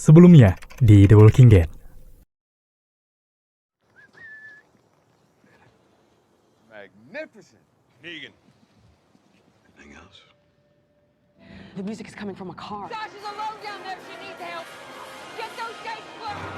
sebelumnya di The Walking Dead. Magnificent. Negan. Anything else? The music is coming from a car. Josh is alone down there. She needs help. Get those gates closed.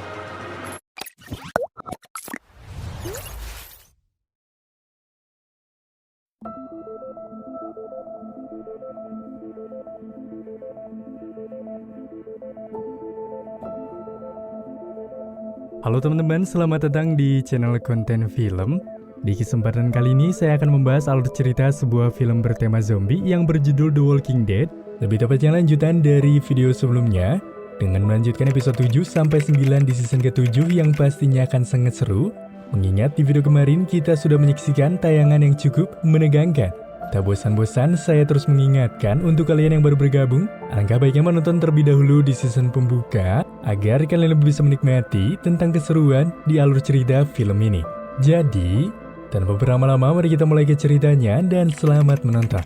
Halo teman-teman, selamat datang di channel konten film. Di kesempatan kali ini saya akan membahas alur cerita sebuah film bertema zombie yang berjudul The Walking Dead. Lebih tepatnya lanjutan dari video sebelumnya, dengan melanjutkan episode 7 sampai 9 di season ke-7 yang pastinya akan sangat seru. Mengingat di video kemarin kita sudah menyaksikan tayangan yang cukup menegangkan. Tak bosan-bosan, saya terus mengingatkan untuk kalian yang baru bergabung, alangkah baiknya menonton terlebih dahulu di season pembuka, agar kalian lebih bisa menikmati tentang keseruan di alur cerita film ini. Jadi, tanpa berlama-lama, mari kita mulai ke ceritanya dan selamat menonton.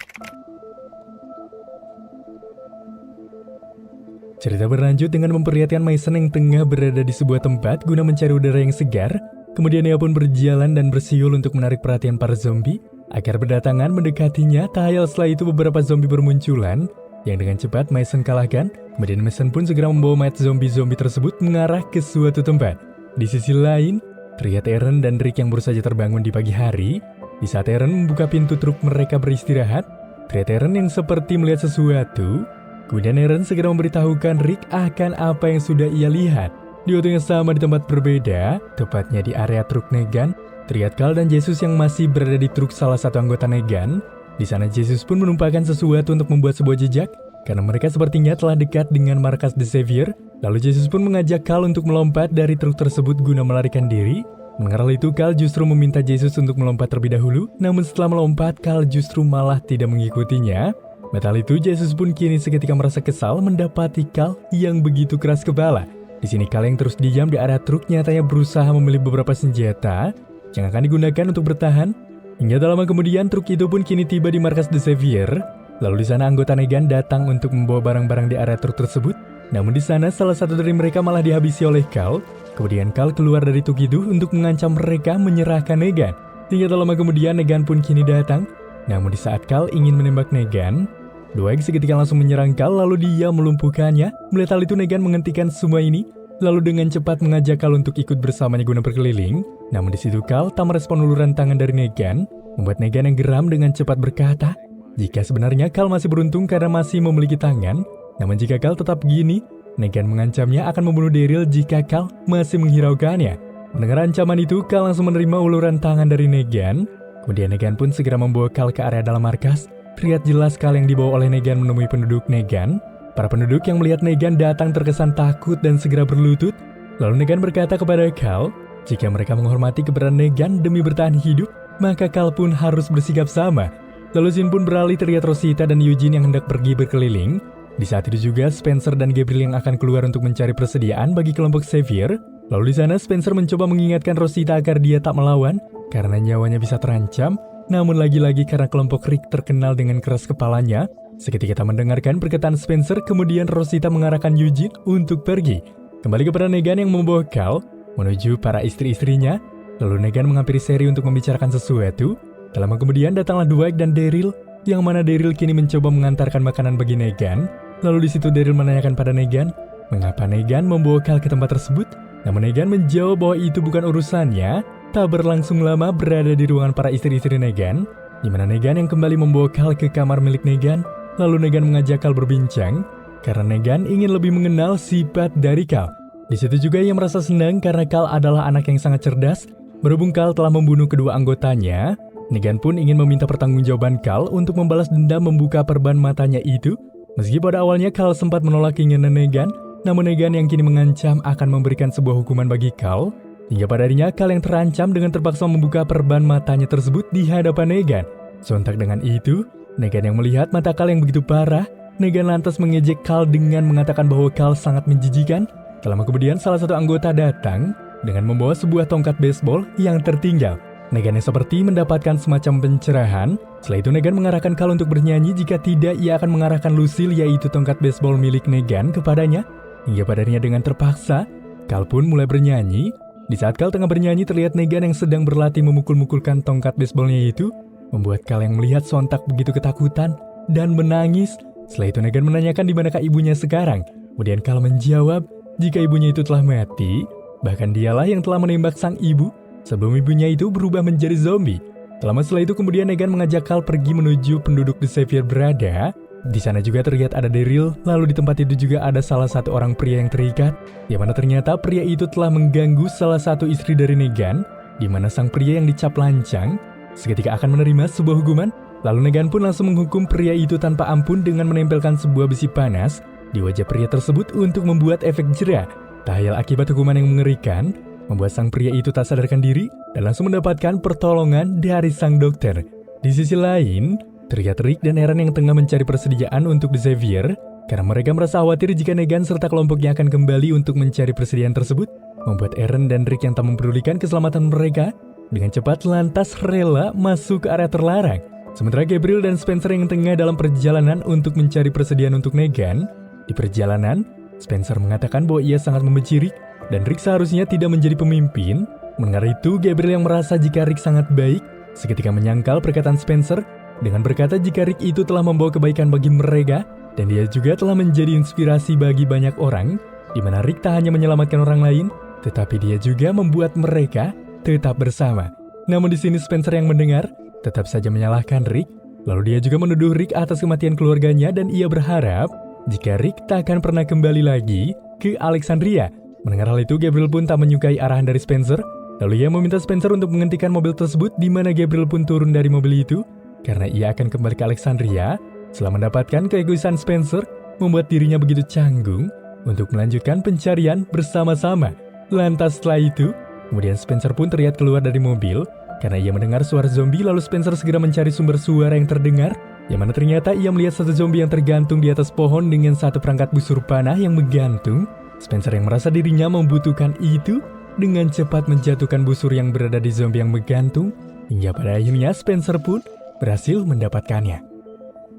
Cerita berlanjut dengan memperlihatkan Mason yang tengah berada di sebuah tempat guna mencari udara yang segar. Kemudian ia pun berjalan dan bersiul untuk menarik perhatian para zombie agar berdatangan mendekatinya. Tak hayal setelah itu beberapa zombie bermunculan yang dengan cepat Mason kalahkan. Kemudian Mason pun segera membawa mayat zombie-zombie tersebut mengarah ke suatu tempat. Di sisi lain, terlihat Aaron dan Rick yang baru saja terbangun di pagi hari. Di saat Aaron membuka pintu truk mereka beristirahat, terlihat Aaron yang seperti melihat sesuatu. Kemudian Aaron segera memberitahukan Rick akan apa yang sudah ia lihat. Di waktu yang sama di tempat berbeda, tepatnya di area truk Negan, terlihat Carl dan Jesus yang masih berada di truk salah satu anggota Negan. Di sana Jesus pun menumpahkan sesuatu untuk membuat sebuah jejak, karena mereka sepertinya telah dekat dengan markas The Savior. Lalu Jesus pun mengajak Carl untuk melompat dari truk tersebut guna melarikan diri. Mendengar hal itu, Carl justru meminta Jesus untuk melompat terlebih dahulu, namun setelah melompat, Carl justru malah tidak mengikutinya. Metal itu, Jesus pun kini seketika merasa kesal mendapati Carl yang begitu keras kepala. Di sini Carl yang terus diam di area truk nyatanya berusaha memilih beberapa senjata yang akan digunakan untuk bertahan. Hingga tak lama kemudian truk itu pun kini tiba di markas The Savior. Lalu di sana anggota Negan datang untuk membawa barang-barang di area truk tersebut. Namun di sana salah satu dari mereka malah dihabisi oleh Carl. Kemudian Carl keluar dari truk itu untuk mengancam mereka menyerahkan Negan. Hingga tak lama kemudian Negan pun kini datang. Namun di saat Carl ingin menembak Negan, Dwight seketika langsung menyerang Carl lalu dia melumpuhkannya. Melihat hal itu Negan menghentikan semua ini, lalu dengan cepat mengajak Carl untuk ikut bersamanya guna berkeliling. Namun di situ Carl tak merespon uluran tangan dari Negan, membuat Negan yang geram dengan cepat berkata, jika sebenarnya Carl masih beruntung karena masih memiliki tangan. Namun jika Carl tetap begini, Negan mengancamnya akan membunuh Daryl jika Carl masih menghiraukannya. Mendengar ancaman itu, Carl langsung menerima uluran tangan dari Negan. Kemudian Negan pun segera membawa Carl ke area dalam markas. Terlihat jelas Carl yang dibawa oleh Negan menemui penduduk Negan. Para penduduk yang melihat Negan datang terkesan takut dan segera berlutut. Lalu Negan berkata kepada Carl, jika mereka menghormati keberadaan Negan demi bertahan hidup, maka Carl pun harus bersikap sama. Lalu scene pun beralih, terlihat Rosita dan Eugene yang hendak pergi berkeliling. Di saat itu juga Spencer dan Gabriel yang akan keluar untuk mencari persediaan bagi kelompok Xavier. Lalu di sana Spencer mencoba mengingatkan Rosita agar dia tak melawan karena nyawanya bisa terancam. Namun lagi-lagi karena kelompok Rick terkenal dengan keras kepalanya, seketika tak mendengarkan perkataan Spencer, kemudian Rosita mengarahkan Eugene untuk pergi. Kembali kepada Negan yang membawa Carl menuju para istri-istrinya. Lalu Negan menghampiri Sherry untuk membicarakan sesuatu. Tak lama kemudian datanglah Dwight dan Daryl, yang mana Daryl kini mencoba mengantarkan makanan bagi Negan. Lalu di situ Daryl menanyakan pada Negan, mengapa Negan membawa Carl ke tempat tersebut? Namun Negan menjawab bahwa itu bukan urusannya. Tak berlangsung lama berada di ruangan para istri-istri Negan, di mana Negan yang kembali membawa Carl ke kamar milik Negan. Lalu Negan mengajak Carl berbincang, karena Negan ingin lebih mengenal sifat dari Carl. Di situ juga ia merasa senang karena Carl adalah anak yang sangat cerdas. Berhubung Carl telah membunuh kedua anggotanya, Negan pun ingin meminta pertanggungjawaban Carl untuk membalas dendam membuka perban matanya itu. Meski pada awalnya Carl sempat menolak keinginan Negan, namun Negan yang kini mengancam akan memberikan sebuah hukuman bagi Carl. Hingga pada akhirnya Carl yang terancam dengan terpaksa membuka perban matanya tersebut di hadapan Negan. Sontak dengan itu, Negan yang melihat mata Carl yang begitu parah, Negan lantas mengejek Carl dengan mengatakan bahwa Carl sangat menjijikan. Tak lama kemudian salah satu anggota datang dengan membawa sebuah tongkat baseball yang tertinggal. Negan yang seperti mendapatkan semacam pencerahan. Setelah itu Negan mengarahkan Carl untuk bernyanyi, jika tidak ia akan mengarahkan Lucille, yaitu tongkat baseball milik Negan, kepadanya. Hingga pada akhirnya dengan terpaksa, Cal pun mulai bernyanyi. Di saat Cal tengah bernyanyi, terlihat Negan yang sedang berlatih memukul-mukulkan tongkat baseballnya itu, membuat Cal yang melihat sontak begitu ketakutan dan menangis. Setelah itu Negan menanyakan di manakah ibunya sekarang. Kemudian Cal menjawab jika ibunya itu telah mati, bahkan dialah yang telah menembak sang ibu sebelum ibunya itu berubah menjadi zombie. Lama setelah itu kemudian Negan mengajak Cal pergi menuju penduduk The Savior berada. Di sana juga terlihat ada Daryl, lalu di tempat itu juga ada salah satu orang pria yang terikat, yang mana ternyata pria itu telah mengganggu salah satu istri dari Negan, di mana sang pria yang dicap lancang seketika akan menerima sebuah hukuman. Lalu Negan pun langsung menghukum pria itu tanpa ampun dengan menempelkan sebuah besi panas di wajah pria tersebut untuk membuat efek jera. Tahayal akibat hukuman yang mengerikan membuat sang pria itu tak sadarkan diri dan langsung mendapatkan pertolongan dari sang dokter. Di sisi lain, terlihat Rick dan Aaron yang tengah mencari persediaan untuk The Savior karena mereka merasa khawatir jika Negan serta kelompoknya akan kembali untuk mencari persediaan tersebut, membuat Aaron dan Rick yang tak mempedulikan keselamatan mereka dengan cepat lantas rela masuk ke area terlarang. Sementara Gabriel dan Spencer yang tengah dalam perjalanan untuk mencari persediaan untuk Negan. Di perjalanan, Spencer mengatakan bahwa ia sangat membenci Rick dan Rick seharusnya tidak menjadi pemimpin. Mendengar itu, Gabriel yang merasa jika Rick sangat baik, seketika menyangkal perkataan Spencer dengan berkata jika Rick itu telah membawa kebaikan bagi mereka dan dia juga telah menjadi inspirasi bagi banyak orang, di mana Rick tak hanya menyelamatkan orang lain, tetapi dia juga membuat mereka tetap bersama. Namun di sini Spencer yang mendengar tetap saja menyalahkan Rick, lalu dia juga menuduh Rick atas kematian keluarganya dan ia berharap jika Rick tak akan pernah kembali lagi ke Alexandria. Mendengar hal itu, Gabriel pun tak menyukai arahan dari Spencer. Lalu ia meminta Spencer untuk menghentikan mobil tersebut, di mana Gabriel pun turun dari mobil itu karena ia akan kembali ke Alexandria. Setelah mendapatkan keegoisan Spencer, membuat dirinya begitu canggung untuk melanjutkan pencarian bersama-sama. Lantas setelah itu, kemudian Spencer pun terlihat keluar dari mobil karena ia mendengar suara zombie. Lalu Spencer segera mencari sumber suara yang terdengar, yang mana ternyata ia melihat satu zombie yang tergantung di atas pohon dengan satu perangkat busur panah yang menggantung. Spencer yang merasa dirinya membutuhkan itu dengan cepat menjatuhkan busur yang berada di zombie yang menggantung, hingga pada akhirnya Spencer pun berhasil mendapatkannya.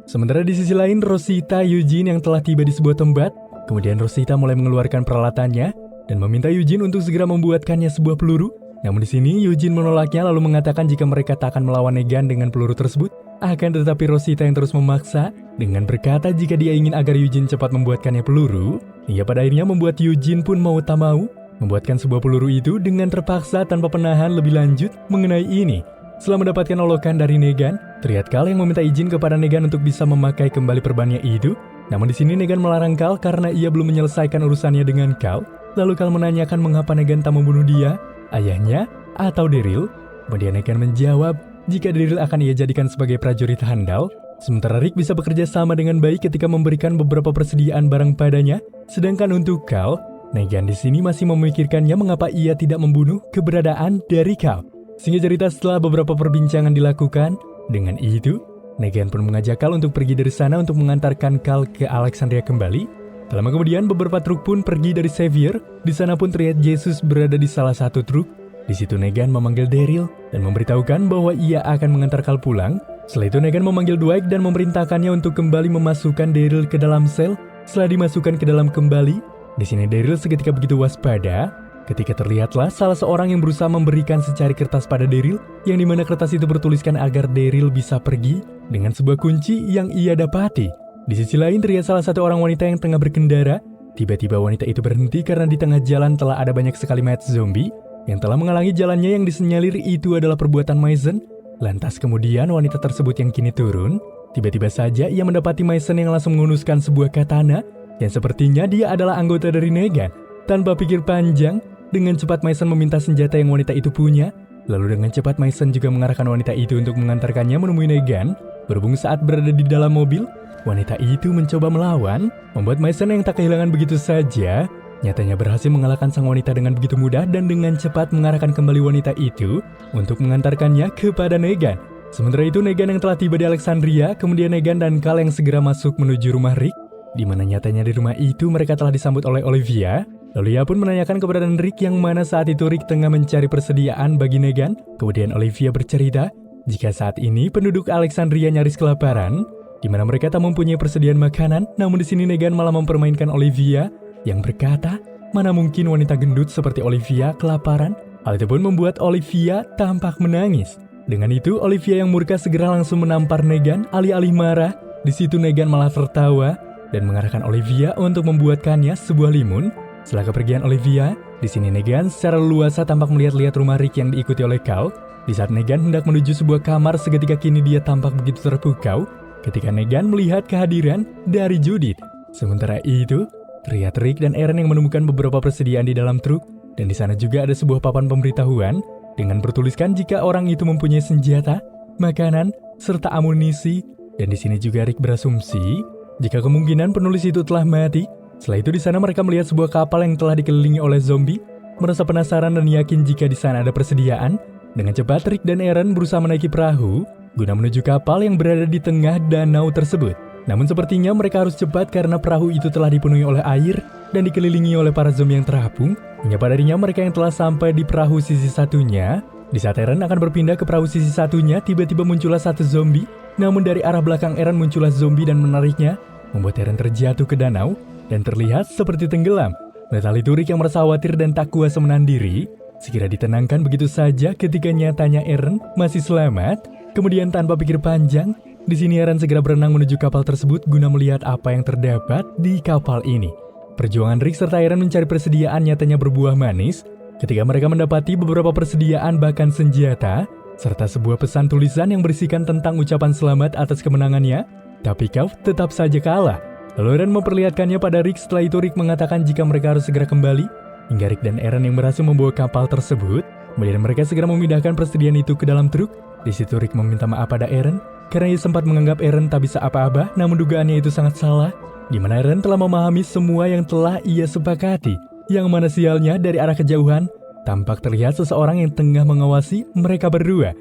Sementara di sisi lain, Rosita Eugene yang telah tiba di sebuah tempat. Kemudian Rosita mulai mengeluarkan peralatannya dan meminta Eugene untuk segera membuatkannya sebuah peluru. Namun di sini Eugene menolaknya lalu mengatakan jika mereka tak akan melawan Negan dengan peluru tersebut. Akan tetapi Rosita yang terus memaksa dengan berkata jika dia ingin agar Eugene cepat membuatkannya peluru, hingga pada akhirnya membuat Eugene pun mau tak mau membuatkan sebuah peluru itu dengan terpaksa tanpa penahan lebih lanjut mengenai ini. Setelah mendapatkan olokan dari Negan, terlihat Cal yang meminta izin kepada Negan untuk bisa memakai kembali perbannya itu. Namun di sini Negan melarang Cal karena ia belum menyelesaikan urusannya dengan Cal. Lalu Cal menanyakan mengapa Negan tak membunuh dia, ayahnya, atau Daryl. Kemudian Negan menjawab jika Daryl akan ia jadikan sebagai prajurit handal. Sementara Rick bisa bekerja sama dengan baik ketika memberikan beberapa persediaan barang padanya. Sedangkan untuk Cal, Negan di sini masih memikirkannya mengapa ia tidak membunuh keberadaan dari Cal. Sehingga cerita setelah beberapa perbincangan dilakukan, dengan itu, Negan pun mengajak Cal untuk pergi dari sana untuk mengantarkan Cal ke Alexandria kembali. Tak lama kemudian, beberapa truk pun pergi dari Xavier. Di sana pun terlihat Jesus berada di salah satu truk. Di situ Negan memanggil Daryl dan memberitahukan bahwa ia akan mengantar Cal pulang. Setelah itu Negan memanggil Dwight dan memerintahkannya untuk kembali memasukkan Daryl ke dalam sel. Setelah dimasukkan ke dalam kembali, di sini Daryl seketika begitu waspada ketika terlihatlah salah seorang yang berusaha memberikan secari kertas pada Daryl, yang dimana kertas itu bertuliskan agar Daryl bisa pergi dengan sebuah kunci yang ia dapati. Di sisi lain terlihat salah satu orang wanita yang tengah berkendara. Tiba-tiba wanita itu berhenti karena di tengah jalan telah ada banyak sekali mayat zombie yang telah menghalangi jalannya, yang disenyalir itu adalah perbuatan Mason. Lantas kemudian wanita tersebut yang kini turun, tiba-tiba saja ia mendapati Mason yang langsung menghunuskan sebuah katana, yang sepertinya dia adalah anggota dari Negan. Tanpa pikir panjang, dengan cepat Mason meminta senjata yang wanita itu punya. Lalu dengan cepat Mason juga mengarahkan wanita itu untuk mengantarkannya menemui Negan. Berhubung saat berada di dalam mobil, wanita itu mencoba melawan, membuat Mason yang tak kehilangan begitu saja nyatanya berhasil mengalahkan sang wanita dengan begitu mudah dan dengan cepat mengarahkan kembali wanita itu untuk mengantarkannya kepada Negan. Sementara itu Negan yang telah tiba di Alexandria, kemudian Negan dan Cal yang segera masuk menuju rumah Rick, di mana nyatanya di rumah itu mereka telah disambut oleh Olivia. Lalu ia pun menanyakan keberadaan Rick, yang mana saat itu Rick tengah mencari persediaan bagi Negan. Kemudian Olivia bercerita jika saat ini penduduk Alexandria nyaris kelaparan, di mana mereka tak mempunyai persediaan makanan. Namun di sini Negan malah mempermainkan Olivia yang berkata, mana mungkin wanita gendut seperti Olivia kelaparan. Hal itu pun membuat Olivia tampak menangis. Dengan itu, Olivia yang murka segera langsung menampar Negan alih-alih marah. Di situ Negan malah tertawa dan mengarahkan Olivia untuk membuatkannya sebuah limun. Setelah kepergian Olivia, di sini Negan secara leluasa tampak melihat-lihat rumah Rick yang diikuti oleh Cal. Di saat Negan hendak menuju sebuah kamar, seketika kini dia tampak begitu terpukau ketika Negan melihat kehadiran dari Judith. Sementara itu, terlihat Rick dan Eren yang menemukan beberapa persediaan di dalam truk, dan di sana juga ada sebuah papan pemberitahuan dengan bertuliskan jika orang itu mempunyai senjata, makanan, serta amunisi. Dan di sini juga Rick berasumsi jika kemungkinan penulis itu telah mati. Setelah itu di sana mereka melihat sebuah kapal yang telah dikelilingi oleh zombie. Merasa penasaran dan yakin jika di sana ada persediaan. Dengan cepat Rick dan Eren berusaha menaiki perahu guna menuju kapal yang berada di tengah danau tersebut. Namun sepertinya mereka harus cepat karena perahu itu telah dipenuhi oleh air dan dikelilingi oleh para zombie yang terapung. Hingga padanya mereka yang telah sampai di perahu sisi satunya. Di saat Eren akan berpindah ke perahu sisi satunya, tiba-tiba muncullah satu zombie. Namun dari arah belakang Eren muncullah zombie dan menariknya, membuat Eren terjatuh ke danau dan terlihat seperti tenggelam. Melihat hal itu, Rick yang merasa khawatir dan tak kuasa menahan diri, segera ditenangkan begitu saja ketika nyatanya Eren masih selamat. Kemudian tanpa pikir panjang, di sini Eren segera berenang menuju kapal tersebut guna melihat apa yang terdapat di kapal ini. Perjuangan Rick serta Eren mencari persediaan nyatanya berbuah manis ketika mereka mendapati beberapa persediaan bahkan senjata, serta sebuah pesan tulisan yang berisikan tentang ucapan selamat atas kemenangannya. Tapi kau tetap saja kalah. Lalu Eren memperlihatkannya pada Rick. Setelah itu Rick mengatakan jika mereka harus segera kembali. Hingga Rick dan Eren yang berhasil membawa kapal tersebut. Kemudian mereka segera memindahkan persediaan itu ke dalam truk. Di situ Rick meminta maaf pada Eren karena ia sempat menganggap Eren tak bisa apa-apa, namun dugaannya itu sangat salah. Di mana Eren telah memahami semua yang telah ia sepakati. Yang mana sialnya dari arah kejauhan tampak terlihat seseorang yang tengah mengawasi mereka berdua.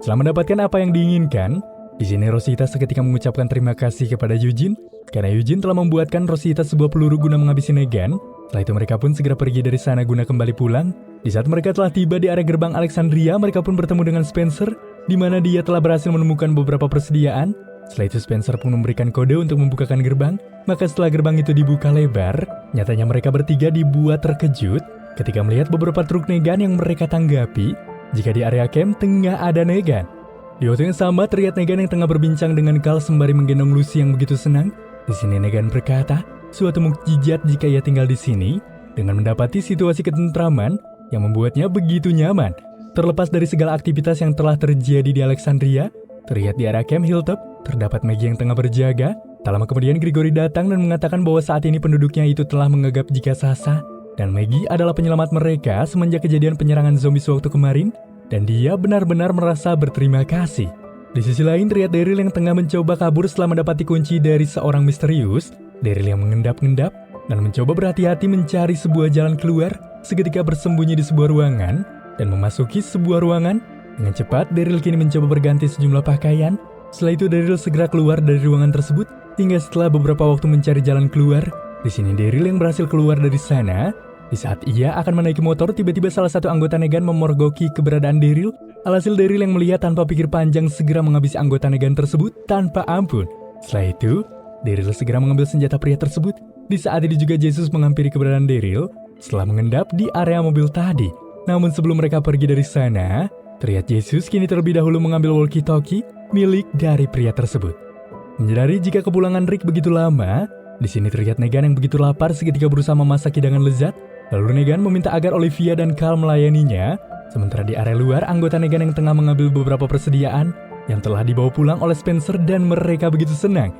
Setelah mendapatkan apa yang diinginkan, di sini Rosita seketika mengucapkan terima kasih kepada Eugene karena Eugene telah membuatkan Rosita sebuah peluru guna menghabisi Negan. Setelah itu mereka pun segera pergi dari sana guna kembali pulang. Di saat mereka telah tiba di area gerbang Alexandria, mereka pun bertemu dengan Spencer, di mana dia telah berhasil menemukan beberapa persediaan. Setelah itu Spencer pun memberikan kode untuk membukakan gerbang. Maka setelah gerbang itu dibuka lebar, nyatanya mereka bertiga dibuat terkejut ketika melihat beberapa truk Negan yang mereka tanggapi jika di area camp tengah ada Negan. Di waktu yang sama terlihat Negan yang tengah berbincang dengan Cal sembari menggendong Lucy yang begitu senang. Di sini Negan berkata, suatu mukjizat jika ia tinggal di sini dengan mendapati situasi ketentraman yang membuatnya begitu nyaman. Terlepas dari segala aktivitas yang telah terjadi di Alexandria, terlihat di area camp Hilltop terdapat Maggie yang tengah berjaga. Tak lama kemudian Gregory datang dan mengatakan bahwa saat ini penduduknya itu telah menganggap jika Sasha dan Maggie adalah penyelamat mereka semenjak kejadian penyerangan zombie sewaktu kemarin, dan dia benar-benar merasa berterima kasih. Di sisi lain terlihat Daryl yang tengah mencoba kabur setelah mendapati kunci dari seorang misterius. Daryl yang mengendap-endap dan mencoba berhati-hati mencari sebuah jalan keluar, seketika bersembunyi di sebuah ruangan dan memasuki sebuah ruangan. Dengan cepat Daryl kini mencoba berganti sejumlah pakaian. Setelah itu Daryl segera keluar dari ruangan tersebut. Hingga setelah beberapa waktu mencari jalan keluar, di sini Daryl yang berhasil keluar dari sana. Di saat ia akan menaiki motor, tiba-tiba salah satu anggota Negan memorgoki keberadaan Daryl. Alhasil Daryl yang melihat tanpa pikir panjang segera menghabisi anggota Negan tersebut tanpa ampun. Setelah itu, Daryl segera mengambil senjata pria tersebut. Di saat itu juga Jesus menghampiri keberadaan Daryl setelah mengendap di area mobil tadi. Namun sebelum mereka pergi dari sana, terlihat Jesus kini terlebih dahulu mengambil walkie-talkie milik dari pria tersebut. Menyadari jika kepulangan Rick begitu lama, di sini terlihat Negan yang begitu lapar seketika berusaha memasak hidangan lezat. Lalu Negan meminta agar Olivia dan Cal melayaninya. Sementara di area luar, anggota Negan yang tengah mengambil beberapa persediaan yang telah dibawa pulang oleh Spencer dan mereka begitu senang.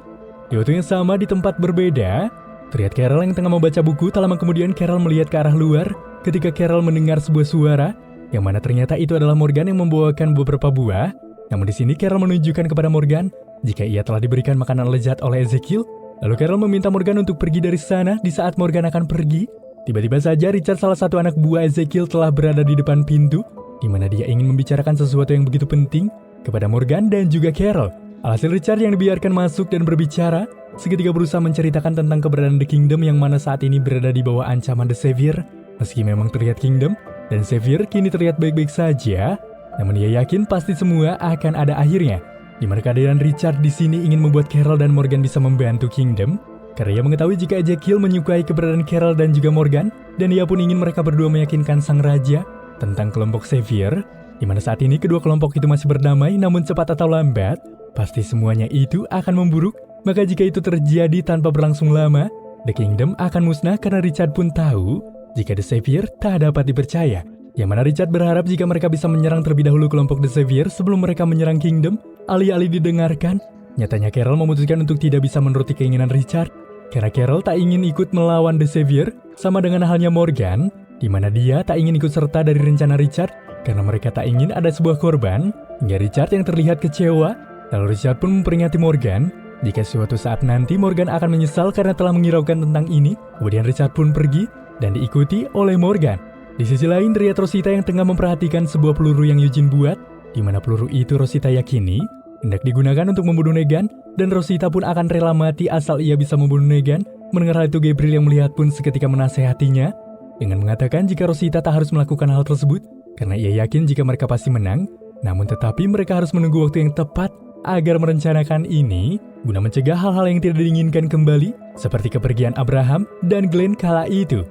Di waktu yang sama di tempat berbeda, terlihat Carol yang tengah membaca buku. Tak lama kemudian Carol melihat ke arah luar ketika Carol mendengar sebuah suara yang mana ternyata itu adalah Morgan yang membawakan beberapa buah. Namun di sini Carol menunjukkan kepada Morgan jika ia telah diberikan makanan lezat oleh Ezekiel. Lalu Carol meminta Morgan untuk pergi dari sana. Di saat Morgan akan pergi, tiba-tiba saja Richard, salah satu anak buah Ezekiel, telah berada di depan pintu, di mana dia ingin membicarakan sesuatu yang begitu penting kepada Morgan dan juga Carol. Alhasil Richard yang dibiarkan masuk dan berbicara, seketika berusaha menceritakan tentang keberadaan The Kingdom yang mana saat ini berada di bawah ancaman The Savior. Meski memang terlihat Kingdom dan Savior kini terlihat baik-baik saja, namun ia yakin pasti semua akan ada akhirnya. Di mana kehadiran Richard di sini ingin membuat Carol dan Morgan bisa membantu Kingdom. Karena ia mengetahui jika Ezekiel menyukai keberadaan Carol dan juga Morgan, dan ia pun ingin mereka berdua meyakinkan sang raja tentang kelompok Xavier, di mana saat ini kedua kelompok itu masih berdamai, namun cepat atau lambat, pasti semuanya itu akan memburuk. Maka jika itu terjadi tanpa berlangsung lama, The Kingdom akan musnah karena Richard pun tahu jika The Xavier tak dapat dipercaya. Yang mana Richard berharap jika mereka bisa menyerang terlebih dahulu kelompok The Xavier sebelum mereka menyerang Kingdom. Alih-alih didengarkan, nyatanya Carol memutuskan untuk tidak bisa menuruti keinginan Richard. Karena Carol tak ingin ikut melawan The Xavier, sama dengan halnya Morgan, di mana dia tak ingin ikut serta dari rencana Richard, karena mereka tak ingin ada sebuah korban, hingga Richard yang terlihat kecewa. Lalu Richard pun memperingati Morgan, jika suatu saat nanti Morgan akan menyesal karena telah menghiraukan tentang ini. Kemudian Richard pun pergi, dan diikuti oleh Morgan. Di sisi lain, terlihat Rosita yang tengah memperhatikan sebuah peluru yang Eugene buat, di mana peluru itu Rosita yakini hendak digunakan untuk membunuh Negan, dan Rosita pun akan rela mati asal ia bisa membunuh Negan. Mendengar hal itu, Gabriel yang melihat pun seketika menasehatinya dengan mengatakan jika Rosita tak harus melakukan hal tersebut karena ia yakin jika mereka pasti menang, namun tetapi mereka harus menunggu waktu yang tepat agar merencanakan ini guna mencegah hal-hal yang tidak diinginkan kembali seperti kepergian Abraham dan Glenn kala itu.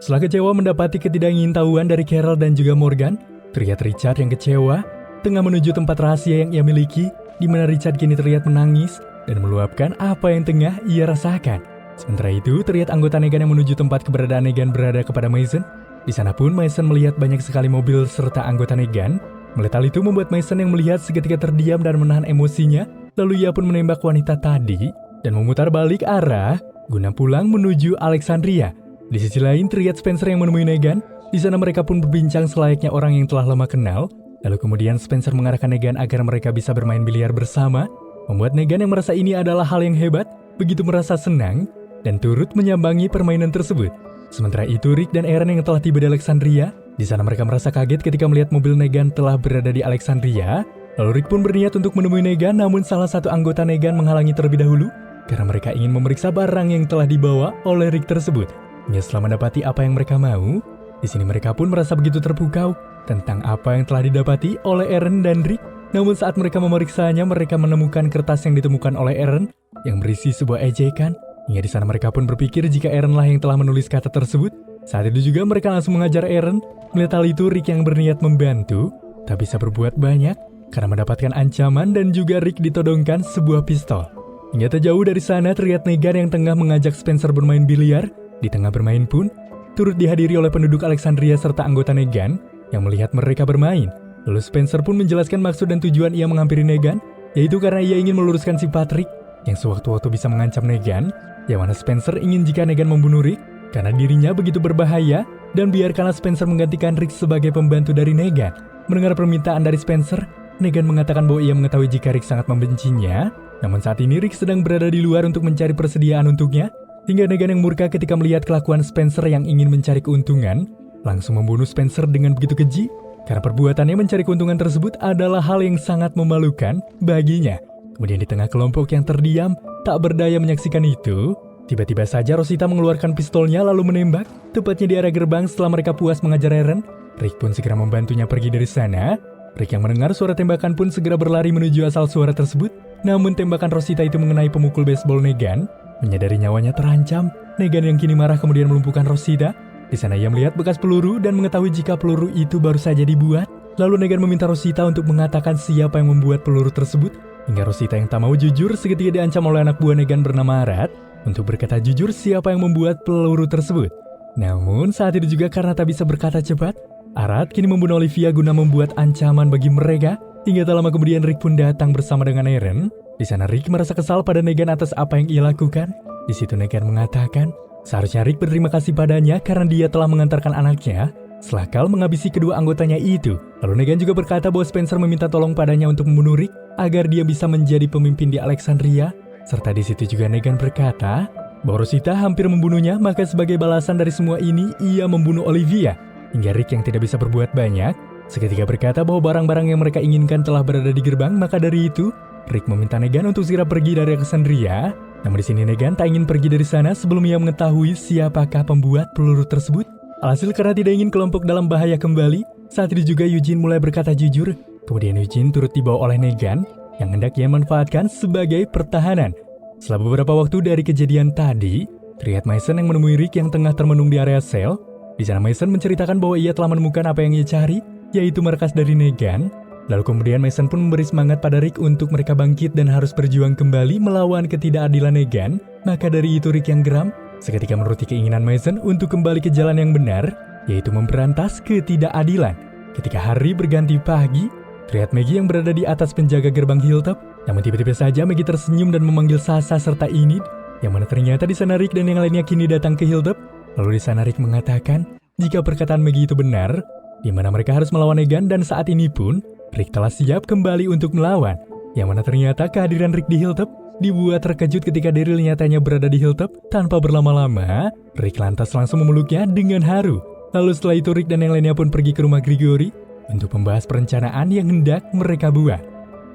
Setelah kecewa mendapati ketidakingintahuan dari Carol dan juga Morgan, terlihat Richard yang kecewa tengah menuju tempat rahasia yang ia miliki, di mana Richard kini terlihat menangis dan meluapkan apa yang tengah ia rasakan. Sementara itu, terlihat anggota Negan yang menuju tempat keberadaan Negan berada kepada Mason. Di sana pun Mason melihat banyak sekali mobil serta anggota Negan. Melihat hal itu membuat Mason yang melihat seketika terdiam dan menahan emosinya. Lalu ia pun menembak wanita tadi dan memutar balik arah guna pulang menuju Alexandria. Di sisi lain, terlihat Spencer yang menemui Negan. Di sana mereka pun berbincang selayaknya orang yang telah lama kenal. Lalu kemudian Spencer mengarahkan Negan agar mereka bisa bermain biliar bersama, membuat Negan yang merasa ini adalah hal yang hebat, begitu merasa senang, dan turut menyambangi permainan tersebut. Sementara itu, Rick dan Eren yang telah tiba di Alexandria, di sana mereka merasa kaget ketika melihat mobil Negan telah berada di Alexandria. Lalu Rick pun berniat untuk menemui Negan, namun salah satu anggota Negan menghalangi terlebih dahulu, karena mereka ingin memeriksa barang yang telah dibawa oleh Rick tersebut. Hingga setelah mendapati apa yang mereka mau, di sini mereka pun merasa begitu terpukau tentang apa yang telah didapati oleh Eren dan Rick. Namun saat mereka memeriksanya, mereka menemukan kertas yang ditemukan oleh Eren yang berisi sebuah ejekan. Hingga di sana mereka pun berpikir jika Eren lah yang telah menulis kata tersebut. Saat itu juga mereka langsung mengajar Eren. Melihat hal itu, Rick yang berniat membantu tak bisa berbuat banyak karena mendapatkan ancaman dan juga Rick ditodongkan sebuah pistol. Hingga tak jauh dari sana terlihat Negan yang tengah mengajak Spencer bermain biliar. Di tengah bermain pun turut dihadiri oleh penduduk Alexandria serta anggota Negan yang melihat mereka bermain. Lalu Spencer pun menjelaskan maksud dan tujuan ia menghampiri Negan, yaitu karena ia ingin meluruskan sifat Rick yang sewaktu-waktu bisa mengancam Negan, yang mana Spencer ingin jika Negan membunuh Rick karena dirinya begitu berbahaya, dan biarkanlah Spencer menggantikan Rick sebagai pembantu dari Negan. Mendengar permintaan dari Spencer, Negan mengatakan bahwa ia mengetahui jika Rick sangat membencinya, namun saat ini Rick sedang berada di luar untuk mencari persediaan untuknya. Hingga Negan yang murka ketika melihat kelakuan Spencer yang ingin mencari keuntungan, langsung membunuh Spencer dengan begitu keji, karena perbuatannya mencari keuntungan tersebut adalah hal yang sangat memalukan baginya. Kemudian di tengah kelompok yang terdiam, tak berdaya menyaksikan itu, tiba-tiba saja Rosita mengeluarkan pistolnya lalu menembak, tepatnya di arah gerbang. Setelah mereka puas mengajar Eren, Rick pun segera membantunya pergi dari sana. Rick yang mendengar suara tembakan pun segera berlari menuju asal suara tersebut, namun tembakan Rosita itu mengenai pemukul baseball Negan. Menyadari nyawanya terancam, Negan yang kini marah kemudian melumpuhkan Rosita. Di sana ia melihat bekas peluru dan mengetahui jika peluru itu baru saja dibuat. Lalu Negan meminta Rosita untuk mengatakan siapa yang membuat peluru tersebut. Hingga Rosita yang tak mau jujur seketika diancam oleh anak buah Negan bernama Arad untuk berkata jujur siapa yang membuat peluru tersebut. Namun saat itu juga karena tak bisa berkata cepat, Arad kini membunuh Olivia guna membuat ancaman bagi mereka. Hingga tak lama kemudian Rick pun datang bersama dengan Eren. Di sana Rick merasa kesal pada Negan atas apa yang ia lakukan. Di situ Negan mengatakan seharusnya Rick berterima kasih padanya karena dia telah mengantarkan anaknya setelah Cal menghabisi kedua anggotanya itu. Lalu Negan juga berkata bahwa Spencer meminta tolong padanya untuk membunuh Rick agar dia bisa menjadi pemimpin di Alexandria. Serta di situ juga Negan berkata bahwa Rosita hampir membunuhnya, maka sebagai balasan dari semua ini ia membunuh Olivia. Hingga Rick yang tidak bisa berbuat banyak seketika berkata bahwa barang-barang yang mereka inginkan telah berada di gerbang. Maka dari itu Rick meminta Negan untuk segera pergi dari Alexandria. Namun di sini Negan tak ingin pergi dari sana sebelum ia mengetahui siapakah pembuat peluru tersebut. Alhasil karena tidak ingin kelompok dalam bahaya kembali, saat itu juga Eugene mulai berkata jujur. Kemudian Eugene turut dibawa oleh Negan yang hendak ia manfaatkan sebagai pertahanan. Setelah beberapa waktu dari kejadian tadi, terlihat Mason yang menemui Rick yang tengah termenung di area sel. Di sana Mason menceritakan bahwa ia telah menemukan apa yang ia cari, yaitu markas dari Negan. Lalu kemudian Mason pun memberi semangat pada Rick untuk mereka bangkit dan harus berjuang kembali melawan ketidakadilan Negan. Maka dari itu Rick yang geram, seketika menuruti keinginan Mason untuk kembali ke jalan yang benar, yaitu memberantas ketidakadilan. Ketika hari berganti pagi, terlihat Maggie yang berada di atas penjaga gerbang Hilltop. Namun tiba-tiba saja Maggie tersenyum dan memanggil Sasha serta Enid, yang mana ternyata di sana Rick dan yang lainnya kini datang ke Hilltop. Lalu di sana Rick mengatakan jika perkataan Maggie itu benar, di mana mereka harus melawan Negan, dan saat ini pun Rick telah siap kembali untuk melawan. Yang mana ternyata kehadiran Rick di Hilltop dibuat terkejut ketika Daryl nyatanya berada di Hilltop. Tanpa berlama-lama, Rick lantas langsung memeluknya dengan haru. Lalu setelah itu Rick dan yang lainnya pun pergi ke rumah Gregory untuk membahas perencanaan yang hendak mereka buat.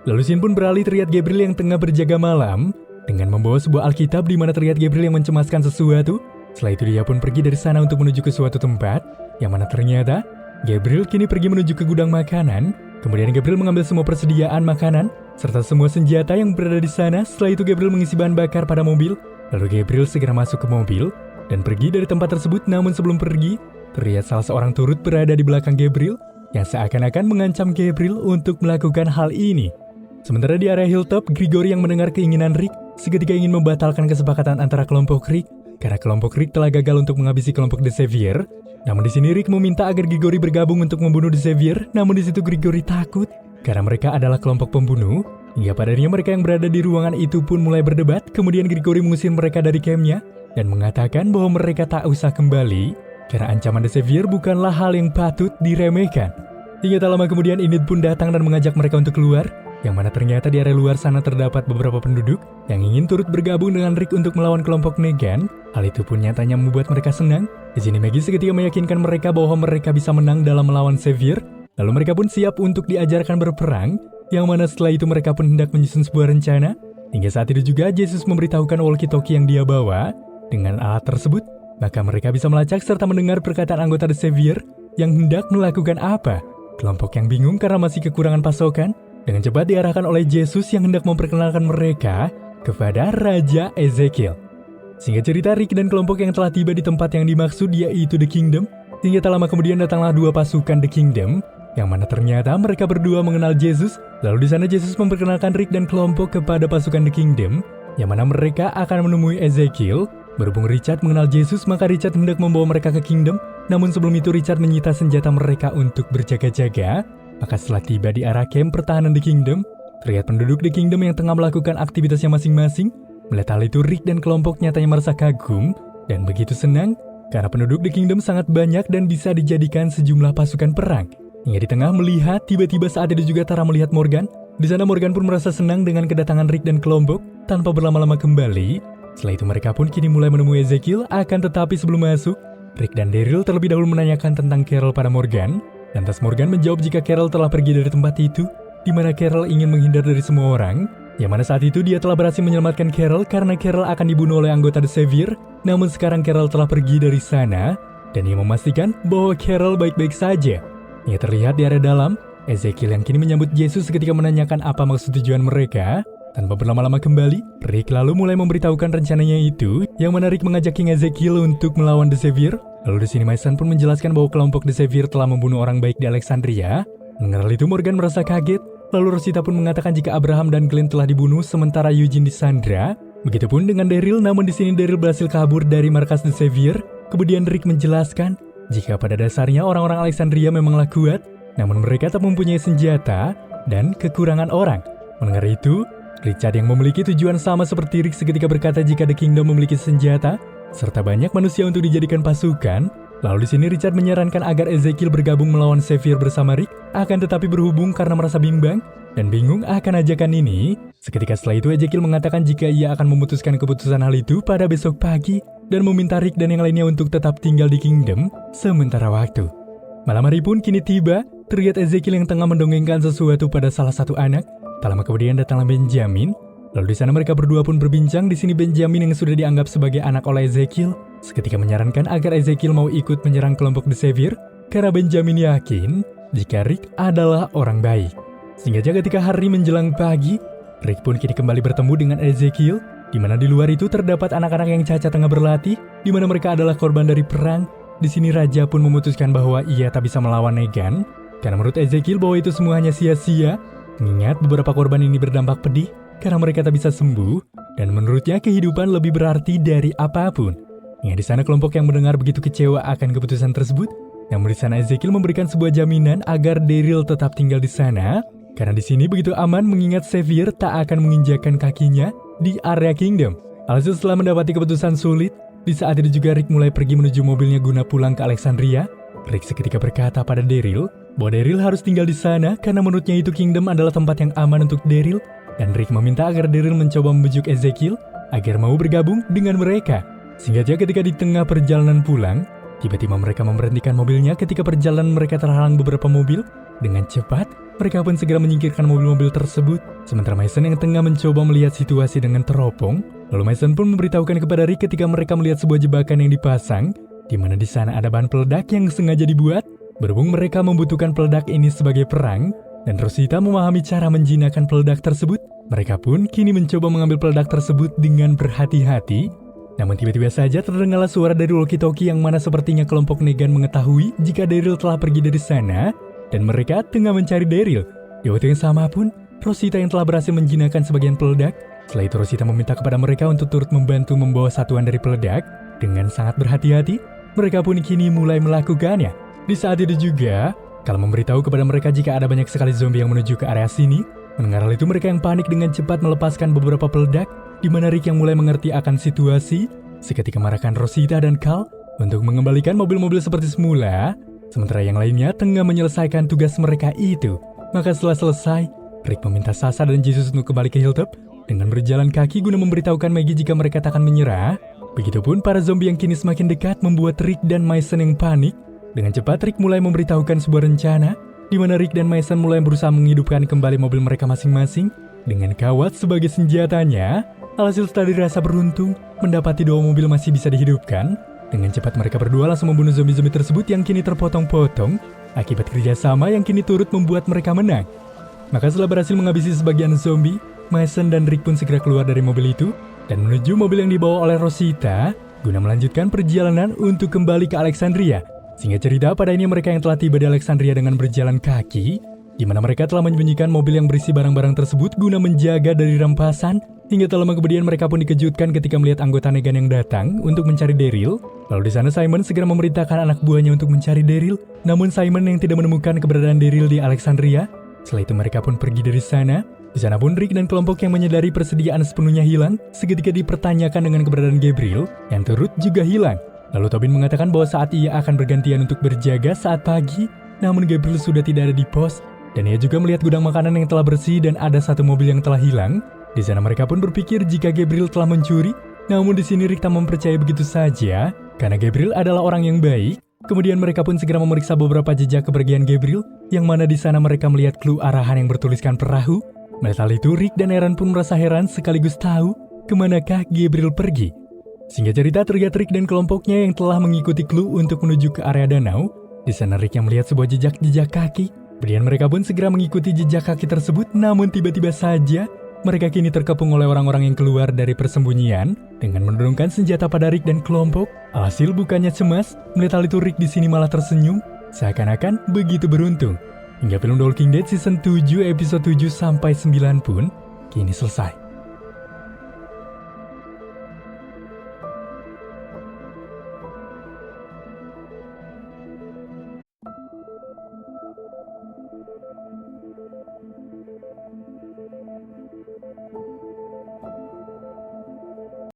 Lalu scene pun beralih, terlihat Gabriel yang tengah berjaga malam dengan membawa sebuah Alkitab, di mana terlihat Gabriel yang mencemaskan sesuatu. Setelah itu dia pun pergi dari sana untuk menuju ke suatu tempat, yang mana ternyata Gabriel kini pergi menuju ke gudang makanan. Kemudian Gabriel mengambil semua persediaan makanan serta semua senjata yang berada di sana. Setelah itu Gabriel mengisi bahan bakar pada mobil. Lalu Gabriel segera masuk ke mobil dan pergi dari tempat tersebut. Namun sebelum pergi, terlihat salah seorang turut berada di belakang Gabriel yang seakan-akan mengancam Gabriel untuk melakukan hal ini. Sementara di area Hilltop, Gregory yang mendengar keinginan Rick seketika ingin membatalkan kesepakatan antara kelompok Rick karena kelompok Rick telah gagal untuk menghabisi kelompok The Savior. Namun di sini Rick meminta agar Gregory bergabung untuk membunuh The Savior. Namun di situ Gregory takut karena mereka adalah kelompok pembunuh. Hingga pada akhirnya mereka yang berada di ruangan itu pun mulai berdebat. Kemudian Gregory mengusir mereka dari campnya dan mengatakan bahwa mereka tak usah kembali karena ancaman The Savior bukanlah hal yang patut diremehkan. Hingga tak lama kemudian Enid pun datang dan mengajak mereka untuk keluar, yang mana ternyata di area luar sana terdapat beberapa penduduk yang ingin turut bergabung dengan Rick untuk melawan kelompok Negan. Hal itu pun nyatanya membuat mereka senang. Di sini Maggie seketika meyakinkan mereka bahwa mereka bisa menang dalam melawan Savior. Lalu mereka pun siap untuk diajarkan berperang, yang mana setelah itu mereka pun hendak menyusun sebuah rencana. Hingga saat itu juga Jesus memberitahukan walkie-talkie yang dia bawa. Dengan alat tersebut, maka mereka bisa melacak serta mendengar perkataan anggota The Savior yang hendak melakukan apa. Kelompok yang bingung karena masih kekurangan pasokan, dengan cepat diarahkan oleh Jesus yang hendak memperkenalkan mereka kepada Raja Ezekiel. Singkat cerita, Rick dan kelompok yang telah tiba di tempat yang dimaksud yaitu The Kingdom. Hingga tak lama kemudian datanglah dua pasukan The Kingdom, yang mana ternyata mereka berdua mengenal Jesus. Lalu di sana Jesus memperkenalkan Rick dan kelompok kepada pasukan The Kingdom, yang mana mereka akan menemui Ezekiel. Berhubung Richard mengenal Jesus, maka Richard hendak membawa mereka ke Kingdom. Namun sebelum itu Richard menyita senjata mereka untuk berjaga-jaga. Maka setelah tiba di arah camp pertahanan The Kingdom, terlihat penduduk The Kingdom yang tengah melakukan aktivitasnya masing-masing. Melihat hal itu, Rick dan kelompok nyatanya merasa kagum dan begitu senang karena penduduk The Kingdom sangat banyak dan bisa dijadikan sejumlah pasukan perang. Hingga di tengah melihat, tiba-tiba saat itu juga Tara melihat Morgan. Di sana Morgan pun merasa senang dengan kedatangan Rick dan kelompok. Tanpa berlama-lama kembali, setelah itu mereka pun kini mulai menemui Ezekiel. Akan tetapi sebelum masuk, Rick dan Daryl terlebih dahulu menanyakan tentang Carol pada Morgan. Lantas Morgan menjawab jika Carol telah pergi dari tempat itu, di mana Carol ingin menghindar dari semua orang. Yang mana saat itu dia telah berhasil menyelamatkan Carol karena Carol akan dibunuh oleh anggota The Savior. Namun sekarang Carol telah pergi dari sana, dan ia memastikan bahwa Carol baik-baik saja. Ia terlihat di area dalam, Ezekiel yang kini menyambut Jesus ketika menanyakan apa maksud tujuan mereka. Tanpa berlama-lama kembali, Rick lalu mulai memberitahukan rencananya itu, yang mana Rick mengajak King Ezekiel untuk melawan The Savior. Lalu di sini Mason pun menjelaskan bahwa kelompok The Savior telah membunuh orang baik di Alexandria. Mengenal itu Morgan merasa kaget. Lalu Rosita pun mengatakan jika Abraham dan Glenn telah dibunuh sementara Eugene disandra. Begitupun dengan Daryl, namun di sini Daryl berhasil kabur dari markas The Savior. Kemudian Rick menjelaskan jika pada dasarnya orang-orang Alexandria memanglah kuat, namun mereka tak mempunyai senjata dan kekurangan orang. Mendengar itu, Richard yang memiliki tujuan sama seperti Rick seketika berkata jika The Kingdom memiliki senjata serta banyak manusia untuk dijadikan pasukan. Lalu di sini Richard menyarankan agar Ezekiel bergabung melawan Savior bersama Rick, akan tetapi berhubung karena merasa bimbang dan bingung akan ajakan ini. Seketika setelah itu Ezekiel mengatakan jika ia akan memutuskan keputusan hal itu pada besok pagi dan meminta Rick dan yang lainnya untuk tetap tinggal di Kingdom sementara waktu. Malam hari pun kini tiba, terlihat Ezekiel yang tengah mendongengkan sesuatu pada salah satu anak. Tak lama kemudian datanglah Benjamin. Lalu di sana mereka berdua pun berbincang. Di sini Benjamin yang sudah dianggap sebagai anak oleh Ezekiel seketika menyarankan agar Ezekiel mau ikut menyerang kelompok The Savior karena Benjamin yakin jika Rick adalah orang baik. Sehingga ketika hari menjelang pagi, Rick pun kini kembali bertemu dengan Ezekiel. di mana di luar itu terdapat anak-anak yang cacat tengah berlatih, di mana mereka adalah korban dari perang. Di sini Raja pun memutuskan bahwa ia tak bisa melawan Negan, karena menurut Ezekiel bahwa itu semua hanya sia-sia. Mengingat beberapa korban ini berdampak pedih, karena mereka tak bisa sembuh, dan menurutnya kehidupan lebih berarti dari apapun. Di sana kelompok yang mendengar begitu kecewa akan keputusan tersebut, namun di sana Ezekiel memberikan sebuah jaminan agar Daryl tetap tinggal di sana, karena di sini begitu aman mengingat Xavier tak akan menginjakkan kakinya di area Kingdom. Alhasil setelah mendapati keputusan sulit, di saat itu juga Rick mulai pergi menuju mobilnya guna pulang ke Alexandria. Rick seketika berkata pada Daryl bahwa Daryl harus tinggal di sana karena menurutnya itu Kingdom adalah tempat yang aman untuk Daryl, dan Rick meminta agar Daryl mencoba membujuk Ezekiel agar mau bergabung dengan mereka. Singkatnya ketika di tengah perjalanan pulang, tiba-tiba mereka memberhentikan mobilnya ketika perjalanan mereka terhalang beberapa mobil. Dengan cepat, mereka pun segera menyingkirkan mobil-mobil tersebut. Sementara Mason yang tengah mencoba melihat situasi dengan teropong, lalu Mason pun memberitahukan kepada Rick ketika mereka melihat sebuah jebakan yang dipasang, di mana di sana ada bahan peledak yang sengaja dibuat. Berhubung mereka membutuhkan peledak ini sebagai perang, dan Rosita memahami cara menjinakkan peledak tersebut, mereka pun kini mencoba mengambil peledak tersebut dengan berhati-hati. Namun tiba-tiba saja terdengarlah suara dari walkie-talkie yang mana sepertinya kelompok Negan mengetahui jika Daryl telah pergi dari sana, dan mereka tengah mencari Daryl. Di waktu yang sama pun, Rosita yang telah berhasil menjinakkan sebagian peledak. Setelah itu Rosita meminta kepada mereka untuk turut membantu membawa satuan dari peledak. Dengan sangat berhati-hati, mereka pun kini mulai melakukannya. Di saat itu juga, Kal memberitahu kepada mereka jika ada banyak sekali zombie yang menuju ke area sini. Mendengar hal itu mereka yang panik dengan cepat melepaskan beberapa peledak, di mana Rick yang mulai mengerti akan situasi, seketika mengarahkan Rosita dan Kal untuk mengembalikan mobil-mobil seperti semula, sementara yang lainnya tengah menyelesaikan tugas mereka itu. Maka setelah selesai, Rick meminta Sasha dan Jesus untuk kembali ke Hilltop dengan berjalan kaki guna memberitahukan Maggie jika mereka tak akan menyerah. Begitupun para zombie yang kini semakin dekat membuat Rick dan Mason yang panik. Dengan cepat Rick mulai memberitahukan sebuah rencana, di mana Rick dan Mason mulai berusaha menghidupkan kembali mobil mereka masing-masing dengan kawat sebagai senjatanya. Alhasil setelah dirasa beruntung mendapati 2 mobil masih bisa dihidupkan, dengan cepat mereka berdua langsung membunuh zombie-zombie tersebut yang kini terpotong-potong akibat kerjasama yang kini turut membuat mereka menang. Maka setelah berhasil menghabisi sebagian zombie, Mason dan Rick pun segera keluar dari mobil itu dan menuju mobil yang dibawa oleh Rosita guna melanjutkan perjalanan untuk kembali ke Alexandria. Singkat cerita, pada ini mereka yang telah tiba di Alexandria dengan berjalan kaki, di mana mereka telah menyembunyikan mobil yang berisi barang-barang tersebut guna menjaga dari rampasan. Hingga tak lama kemudian mereka pun dikejutkan ketika melihat anggota Negan yang datang untuk mencari Daryl. Lalu di sana Simon segera memerintahkan anak buahnya untuk mencari Daryl. Namun Simon yang tidak menemukan keberadaan Daryl di Alexandria. Setelah itu mereka pun pergi dari sana. Di sana pun Rick dan kelompok yang menyadari persediaan sepenuhnya hilang, seketika dipertanyakan dengan keberadaan Gabriel yang turut juga hilang. Lalu Tobin mengatakan bahwa saat ia akan bergantian untuk berjaga saat pagi, namun Gabriel sudah tidak ada di pos, dan ia juga melihat gudang makanan yang telah bersih dan ada 1 mobil yang telah hilang. Di sana mereka pun berpikir jika Gabriel telah mencuri, namun di sini Rick tak mempercayai begitu saja, karena Gabriel adalah orang yang baik. Kemudian mereka pun segera memeriksa beberapa jejak kepergian Gabriel, yang mana di sana mereka melihat clue arahan yang bertuliskan perahu. Melihat hal itu, Rick dan Aaron pun merasa heran sekaligus tahu kemanakah Gabriel pergi. Singkat cerita, terlihat Rick dan kelompoknya yang telah mengikuti clue untuk menuju ke area danau. Di sana Rick yang melihat sebuah jejak kaki. Kemudian mereka pun segera mengikuti jejak kaki tersebut, namun tiba-tiba saja mereka kini terkepung oleh orang-orang yang keluar dari persembunyian dengan menodongkan senjata pada Rick dan kelompok. Alhasil bukannya cemas, melihat hal itu Rick di sini malah tersenyum, seakan-akan begitu beruntung. Hingga film The Walking Dead season 7 episode 7 sampai 9 pun kini selesai.